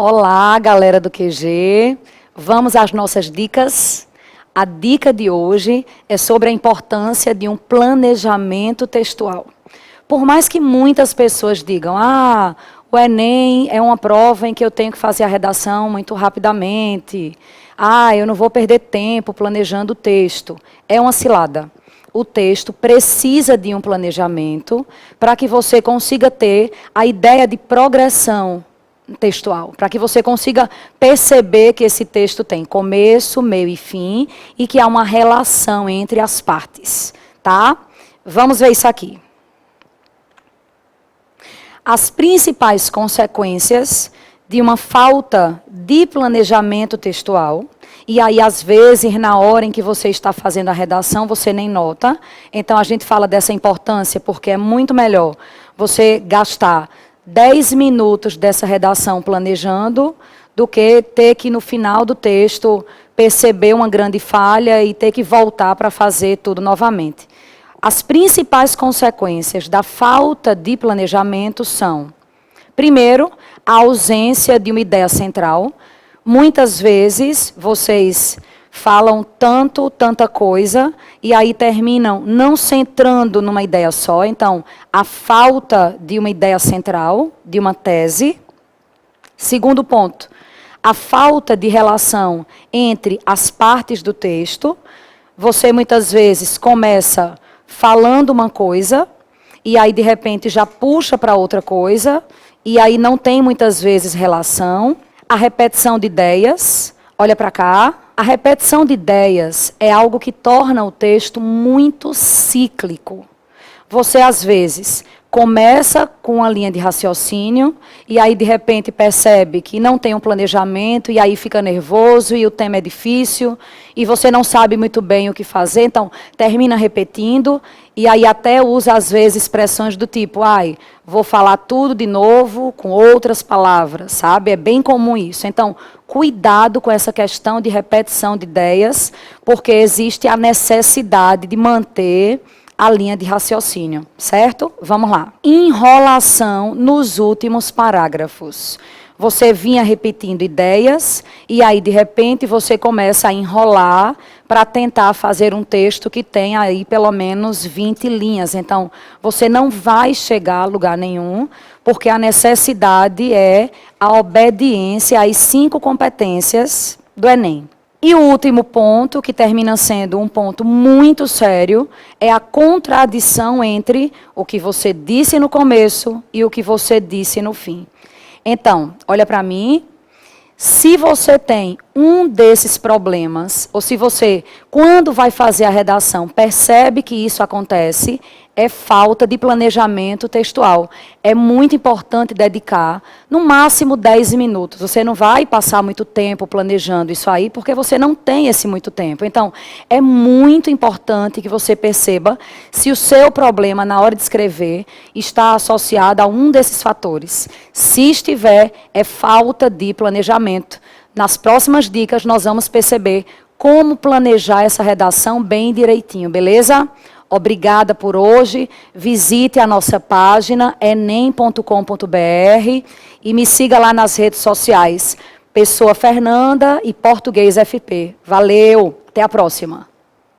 Olá, galera do QG. Vamos às nossas dicas. A dica de hoje é sobre a importância de um planejamento textual. Por mais que muitas pessoas digam, o Enem é uma prova em que eu tenho que fazer a redação muito rapidamente. Eu não vou perder tempo planejando o texto. É uma cilada. O texto precisa de um planejamento para que você consiga ter a ideia de progressão textual, para que você consiga perceber que esse texto tem começo, meio e fim e que há uma relação entre as partes, tá? Vamos ver isso aqui. As principais consequências de uma falta de planejamento textual, e aí às vezes na hora em que você está fazendo a redação você nem nota, então a gente fala dessa importância porque é muito melhor você gastar 10 minutos dessa redação planejando do que ter que no final do texto perceber uma grande falha e ter que voltar para fazer tudo novamente. As principais consequências da falta de planejamento são, primeiro, a ausência de uma ideia central. Muitas vezes vocês falam tanta coisa, e aí terminam não centrando numa ideia só. Então, a falta de uma ideia central, de uma tese. Segundo ponto, a falta de relação entre as partes do texto. Você muitas vezes começa falando uma coisa, e aí de repente já puxa para outra coisa, e aí não tem muitas vezes relação. A repetição de ideias, olha para cá. A repetição de ideias é algo que torna o texto muito cíclico. Você, às vezes, começa com uma linha de raciocínio e aí, de repente, percebe que não tem um planejamento e aí fica nervoso e o tema é difícil e você não sabe muito bem o que fazer, então termina repetindo e aí até usa, às vezes, expressões do tipo, vou falar tudo de novo com outras palavras, sabe? É bem comum isso. Então, cuidado com essa questão de repetição de ideias, porque existe a necessidade de manter a linha de raciocínio, certo? Vamos lá. Enrolação nos últimos parágrafos. Você vinha repetindo ideias e aí, de repente, você começa a enrolar para tentar fazer um texto que tenha aí pelo menos 20 linhas. Então, você não vai chegar a lugar nenhum, porque a necessidade é a obediência às 5 competências do Enem. E o último ponto, que termina sendo um ponto muito sério, é a contradição entre o que você disse no começo e o que você disse no fim. Então, olha para mim, se você tem um desses problemas, ou se você, quando vai fazer a redação, percebe que isso acontece, é falta de planejamento textual. É muito importante dedicar, no máximo, 10 minutos. Você não vai passar muito tempo planejando isso aí, porque você não tem esse muito tempo. Então, é muito importante que você perceba se o seu problema, na hora de escrever, está associado a um desses fatores. Se estiver, é falta de planejamento. Nas próximas dicas, nós vamos perceber como planejar essa redação bem direitinho, beleza? Obrigada por hoje. Visite a nossa página, enem.com.br, e me siga lá nas redes sociais, Pessoa Fernanda e Português FP. Valeu, até a próxima.